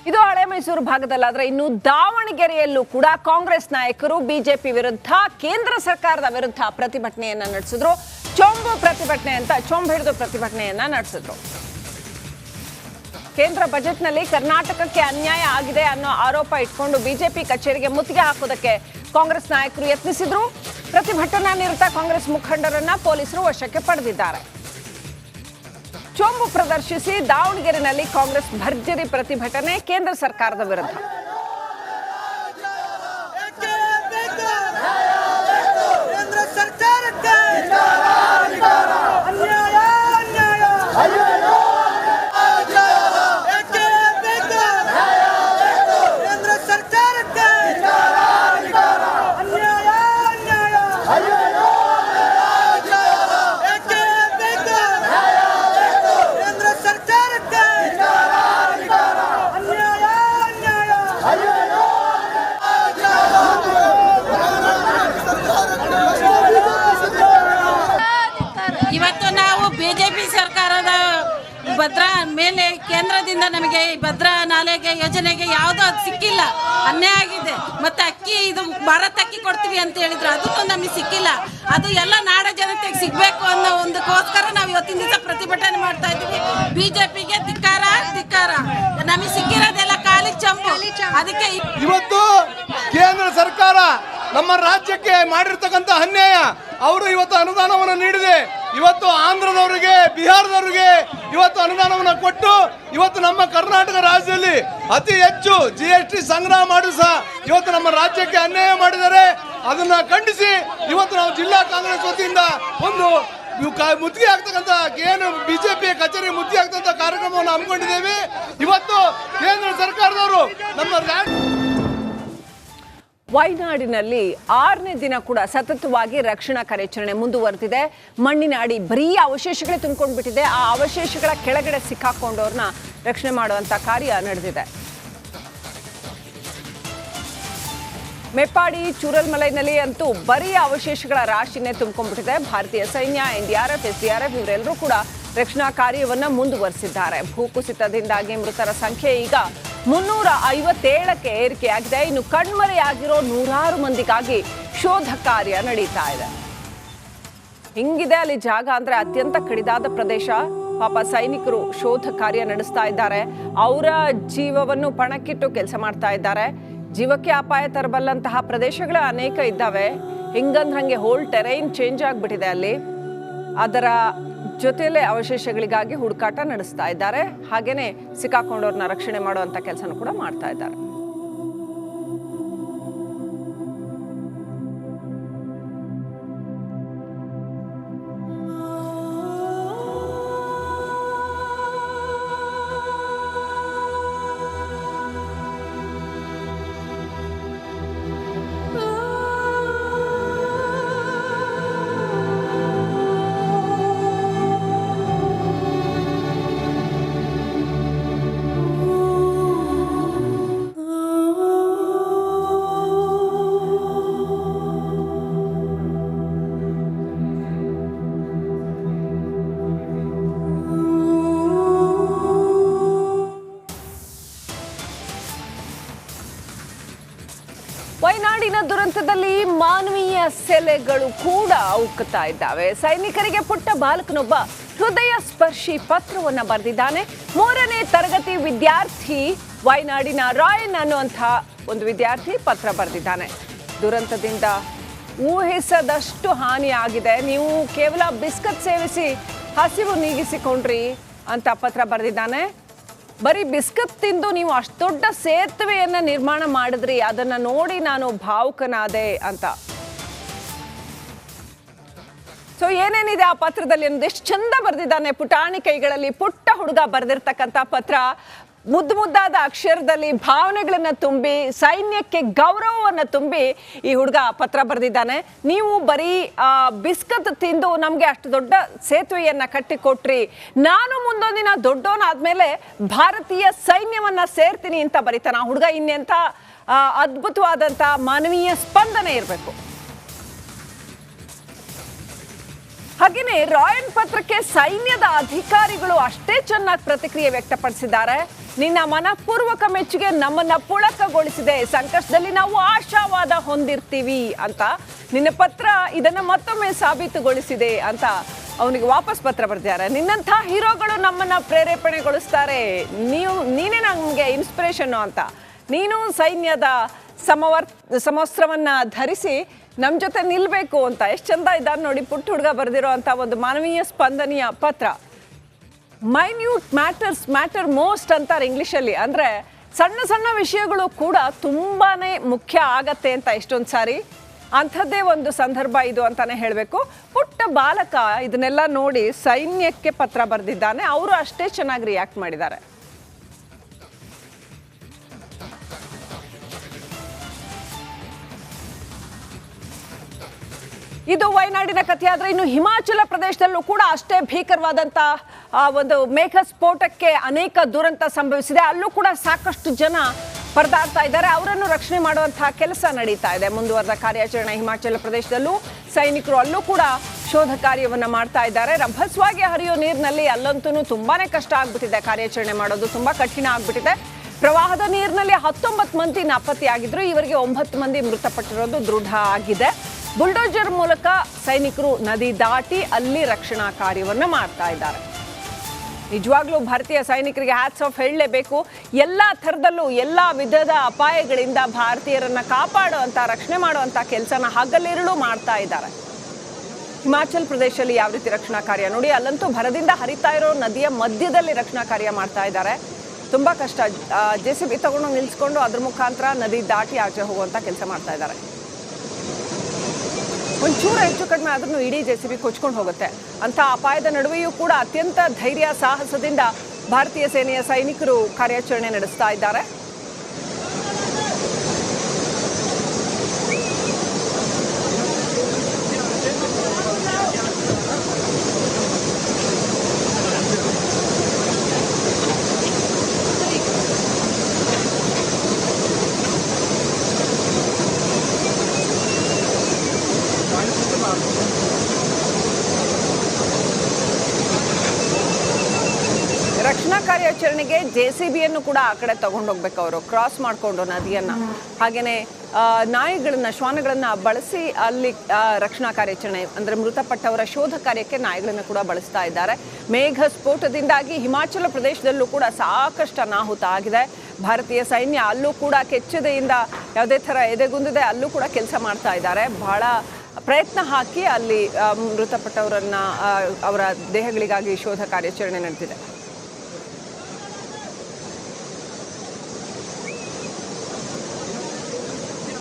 ಇದು ಹಳೆ ಮೈಸೂರು ಭಾಗದಲ್ಲಾದ್ರೆ ಇನ್ನು ದಾವಣಗೆರೆಯಲ್ಲೂ ಕೂಡ ಕಾಂಗ್ರೆಸ್ ನಾಯಕರು ಬಿಜೆಪಿ ವಿರುದ್ಧ ಕೇಂದ್ರ ಸರ್ಕಾರದ ವಿರುದ್ಧ ಪ್ರತಿಭಟನೆಯನ್ನ ನಡೆಸಿದ್ರು. ಚೊಂಬು ಪ್ರತಿಭಟನೆ ಅಂತ ಚೊಂಬು ಹಿಡಿದು ಪ್ರತಿಭಟನೆಯನ್ನ ನಡೆಸಿದ್ರು. ಕೇಂದ್ರ ಬಜೆಟ್ನಲ್ಲಿ ಕರ್ನಾಟಕಕ್ಕೆ ಅನ್ಯಾಯ ಆಗಿದೆ ಅನ್ನೋ ಆರೋಪ ಇಟ್ಕೊಂಡು ಬಿಜೆಪಿ ಕಚೇರಿಗೆ ಮುತ್ತಿಗೆ ಹಾಕೋದಕ್ಕೆ ಕಾಂಗ್ರೆಸ್ ನಾಯಕರು ಯತ್ನಿಸಿದ್ರು. ಪ್ರತಿಭಟನಾ ನಿರತ ಕಾಂಗ್ರೆಸ್ ಮುಖಂಡರನ್ನ ಪೊಲೀಸರು ವಶಕ್ಕೆ ಪಡೆದಿದ್ದಾರೆ. ಚೊಂಬು ಪ್ರದರ್ಶಿಸಿ ದಾವಣಗೆರೆಯಲ್ಲಿ ಕಾಂಗ್ರೆಸ್ ಭರ್ಜರಿ ಪ್ರತಿಭಟನೆ ಕೇಂದ್ರ ಸರ್ಕಾರದ ವಿರುದ್ಧ. ಇವತ್ತು ನಾವು ಬಿಜೆಪಿ ಸರ್ಕಾರದ ಭದ್ರಾ ಮೇಲೆ ಕೇಂದ್ರದಿಂದ ನಮಗೆ ಭದ್ರಾ ನಾಲೆಗೆ ಯೋಜನೆಗೆ ಯಾವುದೋ ಅದು ಸಿಕ್ಕಿಲ್ಲ, ಅನ್ಯಾಯ ಆಗಿದೆ. ಮತ್ತೆ ಅಕ್ಕಿ ಇದು ಭಾರತ್ ಅಕ್ಕಿ ಕೊಡ್ತೀವಿ ಅಂತ ಹೇಳಿದ್ರು, ಅದನ್ನು ನಮಗೆ ಸಿಕ್ಕಿಲ್ಲ. ಅದು ಎಲ್ಲ ನಾಡ ಜನತೆಗೆ ಸಿಗಬೇಕು ಅನ್ನೋ ಒಂದಕ್ಕೋಸ್ಕರ ನಾವು ಇವತ್ತಿನ ದಿವಸ ಪ್ರತಿಭಟನೆ ಮಾಡ್ತಾ ಇದ್ದೀವಿ. ಬಿಜೆಪಿಗೆ ಧಿಕ್ಕಾರ ಧಿಕ್ಕಾರ. ನಮಗೆ ಸಿಕ್ಕಿರೋದೆಲ್ಲ ಖಾಲಿ ಚಂಬು. ಅದಕ್ಕೆ ಇವತ್ತು ಕೇಂದ್ರ ಸರ್ಕಾರ ನಮ್ಮ ರಾಜ್ಯಕ್ಕೆ ಮಾಡಿರ್ತಕ್ಕಂಥ ಅನ್ಯಾಯ, ಅವರು ಇವತ್ತು ಅನುದಾನವನ್ನು ನೀಡಿದೆ. ಇವತ್ತು ಆಂಧ್ರದವರಿಗೆ, ಬಿಹಾರದವರಿಗೆ ಇವತ್ತು ಅನುದಾನವನ್ನು ಕೊಟ್ಟು ಇವತ್ತು ನಮ್ಮ ಕರ್ನಾಟಕ ರಾಜ್ಯದಲ್ಲಿ ಅತಿ ಹೆಚ್ಚು GST ಸಂಗ್ರಹ ಮಾಡಿ ಸಹ ಇವತ್ತು ನಮ್ಮ ರಾಜ್ಯಕ್ಕೆ ಅನ್ಯಾಯ ಮಾಡಿದ್ದಾರೆ. ಅದನ್ನ ಖಂಡಿಸಿ ಇವತ್ತು ನಾವು ಜಿಲ್ಲಾ ಕಾಂಗ್ರೆಸ್ ವತಿಯಿಂದ ಒಂದು ಮುತ್ತಿಗೆ ಆಗ್ತಕ್ಕಂಥ ಏನು ಬಿಜೆಪಿ ಕಚೇರಿ ಮುತ್ತಿಗೆ ಆಗ್ತಕ್ಕಂಥ ಕಾರ್ಯಕ್ರಮವನ್ನು ಹಮ್ಮಿಕೊಂಡಿದ್ದೇವೆ. ಇವತ್ತು ಕೇಂದ್ರ ಸರ್ಕಾರದವರು ನಮ್ಮ ವಯನಾಡಿನಲ್ಲಿ 6ನೇ ದಿನ ಕೂಡ ಸತತವಾಗಿ ರಕ್ಷಣಾ ಕಾರ್ಯಾಚರಣೆ ಮುಂದುವರೆದಿದೆ. ಮಣ್ಣಿನ ಅಡಿ ಬರೀ ಅವಶೇಷಗಳೇ ತುಂಬಿಕೊಂಡು ಬಿಟ್ಟಿದೆ. ಆ ಅವಶೇಷಗಳ ಕೆಳಗಡೆ ಸಿಕ್ಕಾಕೊಂಡವ್ರನ್ನ ರಕ್ಷಣೆ ಮಾಡುವಂತ ಕಾರ್ಯ ನಡೆದಿದೆ. ಮೇಪಾಡಿ ಚೂರಲ್ಮಲೈನಲ್ಲಿ ಅಂತೂ ಬರೀ ಅವಶೇಷಗಳ ರಾಶಿನೇ ತುಂಬಿಕೊಂಡ್ಬಿಟ್ಟಿದೆ. ಭಾರತೀಯ ಸೈನ್ಯ, NDRF, SDRF ಇವರೆಲ್ಲರೂ ಕೂಡ ರಕ್ಷಣಾ ಕಾರ್ಯವನ್ನ ಮುಂದುವರೆಸಿದ್ದಾರೆ. ಭೂಕುಸಿತದಿಂದಾಗಿ ಮೃತರ ಸಂಖ್ಯೆ ಈಗ 357ಕ್ಕೆ ಏರಿಕೆಯಾಗಿದೆ. ಇನ್ನು ಕಣ್ಮರೆಯಾಗಿರೋ 100 ಮಂದಿಗಾಗಿ ಶೋಧ ಕಾರ್ಯ ನಡೀತಾ ಇದೆ. ಹಿಂಗಿದೆ ಅಲ್ಲಿ ಜಾಗ, ಅಂದ್ರೆ ಅತ್ಯಂತ ಕಡಿದಾದ ಪ್ರದೇಶ. ಪಾಪ ಸೈನಿಕರು ಶೋಧ ಕಾರ್ಯ ನಡೆಸ್ತಾ ಇದ್ದಾರೆ. ಅವರ ಜೀವವನ್ನು ಪಣಕ್ಕಿಟ್ಟು ಕೆಲಸ ಮಾಡ್ತಾ ಇದ್ದಾರೆ. ಜೀವಕ್ಕೆ ಅಪಾಯ ತರಬಲ್ಲಂತಹ ಪ್ರದೇಶಗಳು ಅನೇಕ ಇದ್ದಾವೆ. ಹಿಂಗಂದ್ರಂಗೆ ಹೋಲ್ ಟೆರೈನ್ ಚೇಂಜ್ ಆಗ್ಬಿಟ್ಟಿದೆ ಅಲ್ಲಿ. ಅದರ ಜೊತೆಯಲ್ಲೇ ಅವಶೇಷಗಳಿಗಾಗಿ ಹುಡುಕಾಟ ನಡೆಸ್ತಾ ಇದ್ದಾರೆ. ಹಾಗೇನೆ ಸಿಕ್ಕಾಕೊಂಡವ್ರನ್ನ ರಕ್ಷಣೆ ಮಾಡುವಂತ ಕೆಲಸನೂ ಕೂಡ ಮಾಡ್ತಾ ಇದ್ದಾರೆ. ವಯನಾಡಿನ ದುರಂತದಲ್ಲಿ ಮಾನವೀಯ ಸೆಲೆಗಳು ಕೂಡ ಉಕ್ಕುತ್ತಾ ಇದ್ದಾವೆ. ಸೈನಿಕರಿಗೆ ಪುಟ್ಟ ಬಾಲಕನೊಬ್ಬ ಹೃದಯ ಸ್ಪರ್ಶಿ ಪತ್ರವನ್ನ ಬರೆದಿದ್ದಾನೆ. 3ನೇ ತರಗತಿ ವಿದ್ಯಾರ್ಥಿ, ವಯನಾಡಿನ ರಾಯನ್ ಅನ್ನುವಂಥ ಒಂದು ವಿದ್ಯಾರ್ಥಿ ಪತ್ರ ಬರೆದಿದ್ದಾನೆ. ದುರಂತದಿಂದ ಊಹಿಸದಷ್ಟು ಹಾನಿ ಆಗಿದೆ. ನೀವು ಕೇವಲ ಬಿಸ್ಕತ್ ಸೇವಿಸಿ ಹಸಿವು ನೀಗಿಸಿಕೊಂಡ್ರಿ ಅಂತ ಪತ್ರ ಬರೆದಿದ್ದಾನೆ. ಬರೀ ಬಿಸ್ಕತ್ ತಿಂದು ನೀವು ಅಷ್ಟು ದೊಡ್ಡ ಸೇತುವೆಯನ್ನ ನಿರ್ಮಾಣ ಮಾಡಿದ್ರಿ, ಅದನ್ನ ನೋಡಿ ನಾನು ಭಾವುಕನಾದೆ ಅಂತ. ಸೊ ಏನೇನಿದೆ ಆ ಪತ್ರದಲ್ಲಿ ಅನ್ನೋದು ಎಷ್ಟು ಚಂದ ಬರೆದಿದ್ದಾನೆ. ಪುಟಾಣಿ ಕೈಗಳಲ್ಲಿ ಪುಟ್ಟ ಹುಡುಗ ಬರೆದಿರ್ತಕ್ಕಂಥ ಪತ್ರ. ಮುದ್ದು ಮುದ್ದಾದ ಅಕ್ಷರದಲ್ಲಿ ಭಾವನೆಗಳನ್ನ ತುಂಬಿ, ಸೈನ್ಯಕ್ಕೆ ಗೌರವವನ್ನು ತುಂಬಿ ಈ ಹುಡುಗ ಪತ್ರ ಬರೆದಿದ್ದಾನೆ. ನೀವು ಬರೀ ಬಿಸ್ಕತ್ ತಿಂದು ನಮಗೆ ಅಷ್ಟು ದೊಡ್ಡ ಸೇತುವೆಯನ್ನ ಕಟ್ಟಿಕೊಟ್ರಿ, ನಾನು ಮುಂದೊಂದಿನ ದೊಡ್ಡವನಾದ್ಮೇಲೆ ಭಾರತೀಯ ಸೈನ್ಯವನ್ನ ಸೇರ್ತೀನಿ ಅಂತ ಬರೀತಾನೆ ಆ ಹುಡುಗ. ಇನ್ನೆಂಥ ಅದ್ಭುತವಾದಂಥ ಮಾನವೀಯ ಸ್ಪಂದನೆ ಇರಬೇಕು. ಹಾಗೆಯೇ ರಾಯನ್ ಪತ್ರಕ್ಕೆ ಸೈನ್ಯದ ಅಧಿಕಾರಿಗಳು ಅಷ್ಟೇ ಚೆನ್ನಾಗಿ ಪ್ರತಿಕ್ರಿಯೆ ವ್ಯಕ್ತಪಡಿಸಿದ್ದಾರೆ. ನಿನ್ನ ಮನಪೂರ್ವಕ ಮೆಚ್ಚುಗೆ ನಮ್ಮನ್ನ ಪುಳಕಗೊಳಿಸಿದೆ, ಸಂಕಷ್ಟದಲ್ಲಿ ನಾವು ಆಶಾವಾದ ಹೊಂದಿರ್ತೀವಿ ಅಂತ. ನಿನ್ನ ಪತ್ರ ಇದನ್ನ ಮತ್ತೊಮ್ಮೆ ಸಾಬೀತುಗೊಳಿಸಿದೆ ಅಂತ ಅವನಿಗೆ ವಾಪಸ್ ಪತ್ರ ಬರ್ತಿದ್ದಾರೆ. ನಿನ್ನಂಥ ಹೀರೋಗಳು ನಮ್ಮನ್ನ ಪ್ರೇರೇಪಣೆಗೊಳಿಸ್ತಾರೆ, ನೀನೇ ನಮಗೆ ಇನ್ಸ್ಪಿರೇಷನ್ ಅಂತ. ನೀನು ಸೈನ್ಯದ ಸಮವಸ್ತ್ರವನ್ನ ಧರಿಸಿ ನಮ್ಮ ಜೊತೆ ನಿಲ್ಬೇಕು ಅಂತ. ಎಷ್ಟು ಚಂದ ಇದ್ದಾರೆ ನೋಡಿ, ಪುಟ್ಟ ಹುಡುಗ ಬರೆದಿರೋ ಅಂತ ಒಂದು ಮಾನವೀಯ ಸ್ಪಂದನೀಯ ಪತ್ರ. ಮೈನ್ಯೂಟ್ ಮ್ಯಾಟರ್ ಮೋಸ್ಟ್ ಅಂತಾರೆ ಇಂಗ್ಲೀಷಲ್ಲಿ. ಅಂದರೆ ಸಣ್ಣ ಸಣ್ಣ ವಿಷಯಗಳು ಕೂಡ ತುಂಬಾನೇ ಮುಖ್ಯ ಆಗತ್ತೆ ಅಂತ ಎಷ್ಟೊಂದು ಸಾರಿ. ಅಂಥದ್ದೇ ಒಂದು ಸಂದರ್ಭ ಇದು ಅಂತಾನೆ ಹೇಳಬೇಕು. ಪುಟ್ಟ ಬಾಲಕ ಇದನ್ನೆಲ್ಲ ನೋಡಿ ಸೈನ್ಯಕ್ಕೆ ಪತ್ರ ಬರೆದಿದ್ದಾನೆ. ಅವರು ಅಷ್ಟೇ ಚೆನ್ನಾಗಿ ರಿಯಾಕ್ಟ್ ಮಾಡಿದ್ದಾರೆ. ಇದು ವಯನಾಡಿನ ಕಥೆ. ಆದರೆ ಇನ್ನು ಹಿಮಾಚಲ ಪ್ರದೇಶದಲ್ಲೂ ಕೂಡ ಅಷ್ಟೇ ಭೀಕರವಾದಂಥ ಒಂದು ಮೇಘ ಸ್ಫೋಟಕ್ಕೆ ಅನೇಕ ದುರಂತ ಸಂಭವಿಸಿದೆ. ಅಲ್ಲೂ ಕೂಡ ಸಾಕಷ್ಟು ಜನ ಪರದಾಡ್ತಾ ಇದ್ದಾರೆ. ಅವರನ್ನು ರಕ್ಷಣೆ ಮಾಡುವಂತಹ ಕೆಲಸ ನಡೀತಾ ಇದೆ. ಮುಂದುವರೆದ ಕಾರ್ಯಾಚರಣೆ ಹಿಮಾಚಲ ಪ್ರದೇಶದಲ್ಲೂ ಸೈನಿಕರು ಅಲ್ಲೂ ಕೂಡ ಶೋಧ ಕಾರ್ಯವನ್ನು ಮಾಡ್ತಾ ಇದ್ದಾರೆ. ರಭಸವಾಗಿ ಹರಿಯೋ ನೀರಿನಲ್ಲಿ ಅಲ್ಲಂತೂ ತುಂಬಾನೇ ಕಷ್ಟ ಆಗ್ಬಿಟ್ಟಿದೆ. ಕಾರ್ಯಾಚರಣೆ ಮಾಡೋದು ತುಂಬಾ ಕಠಿಣ ಆಗ್ಬಿಟ್ಟಿದೆ. ಪ್ರವಾಹದ ನೀರಿನಲ್ಲಿ 19 ಮಂದಿ ನಾಪತ್ತೆಯಾಗಿದ್ರು. ಇವರಿಗೆ 9 ಮಂದಿ ಮೃತಪಟ್ಟಿರೋದು ದೃಢ ಆಗಿದೆ. ಬುಲ್ಡೋಜರ್ ಮೂಲಕ ಸೈನಿಕರು ನದಿ ದಾಟಿ ಅಲ್ಲಿ ರಕ್ಷಣಾ ಕಾರ್ಯವನ್ನು ಮಾಡ್ತಾ ಇದ್ದಾರೆ. ನಿಜವಾಗ್ಲೂ ಭಾರತೀಯ ಸೈನಿಕರಿಗೆ ಹ್ಯಾಟ್ಸ್ ಆಫ್ ಹೇಳಲೇಬೇಕು. ಎಲ್ಲ ಥರದಲ್ಲೂ ಎಲ್ಲ ವಿಧದ ಅಪಾಯಗಳಿಂದ ಭಾರತೀಯರನ್ನ ಕಾಪಾಡುವಂಥ, ರಕ್ಷಣೆ ಮಾಡುವಂಥ ಕೆಲಸನ ಹಗಲಿರುಳು ಮಾಡ್ತಾ ಇದ್ದಾರೆ. ಹಿಮಾಚಲ್ ಪ್ರದೇಶದಲ್ಲಿ ಯಾವ ರೀತಿ ರಕ್ಷಣಾ ಕಾರ್ಯ ನೋಡಿ, ಅಲ್ಲಂತೂ ಭರದಿಂದ ಹರಿತಾ ಇರೋ ನದಿಯ ಮಧ್ಯದಲ್ಲಿ ರಕ್ಷಣಾ ಕಾರ್ಯ ಮಾಡ್ತಾ ಇದ್ದಾರೆ. ತುಂಬ ಕಷ್ಟ. JCB ತಗೊಂಡು ನಿಲ್ಲಿಸ್ಕೊಂಡು ಅದ್ರ ಮುಖಾಂತರ ನದಿ ದಾಟಿ ಆಚೆ ಹೋಗುವಂಥ ಕೆಲಸ ಮಾಡ್ತಾ ಇದ್ದಾರೆ. ಒಂಚೂರು ಹೆಚ್ಚು ಕಡಿಮೆ ಆದ್ರೂ ಇಡೀ JCB ಕೊಚ್ಕೊಂಡು ಹೋಗುತ್ತೆ. ಅಂಥ ಅಪಾಯದ ನಡುವೆಯೂ ಕೂಡ ಅತ್ಯಂತ ಧೈರ್ಯ ಸಾಹಸದಿಂದ ಭಾರತೀಯ ಸೇನೆಯ ಸೈನಿಕರು ಕಾರ್ಯಾಚರಣೆ ನಡೆಸ್ತಾ ಇದ್ದಾರೆ. ರಕ್ಷಣಾ ಕಾರ್ಯಾಚರಣೆಗೆ JCBಯನ್ನು ಕೂಡ ಆ ಕಡೆ ತಗೊಂಡೋಗ್ಬೇಕು. ಅವರು ಕ್ರಾಸ್ ಮಾಡಿಕೊಂಡು ನದಿಯನ್ನ, ಹಾಗೇನೆ ನಾಯಿಗಳನ್ನ, ಶ್ವಾನಗಳನ್ನ ಬಳಸಿ ಅಲ್ಲಿ ರಕ್ಷಣಾ ಕಾರ್ಯಾಚರಣೆ ಅಂದ್ರೆ ಮೃತಪಟ್ಟವರ ಶೋಧ ಕಾರ್ಯಕ್ಕೆ ನಾಯಿಗಳನ್ನ ಕೂಡ ಬಳಸ್ತಾ ಇದ್ದಾರೆ. ಮೇಘ ಸ್ಫೋಟದಿಂದಾಗಿ ಹಿಮಾಚಲ ಪ್ರದೇಶದಲ್ಲೂ ಕೂಡ ಸಾಕಷ್ಟು ಅನಾಹುತ ಆಗಿದೆ. ಭಾರತೀಯ ಸೈನ್ಯ ಅಲ್ಲೂ ಕೂಡ ಕೆಚ್ಚೆದೆಯಿಂದ ಯಾವುದೇ ಥರ ಎದೆಗುಂದಿದೆ ಅಲ್ಲೂ ಕೂಡ ಕೆಲಸ ಮಾಡ್ತಾ ಇದ್ದಾರೆ. ಬಹಳ ಪ್ರಯತ್ನ ಹಾಕಿ ಅಲ್ಲಿ ಮೃತಪಟ್ಟವರನ್ನ ಅವರ ದೇಹಗಳಿಗಾಗಿ ಶೋಧ ಕಾರ್ಯಾಚರಣೆ ನಡೆದಿದೆ.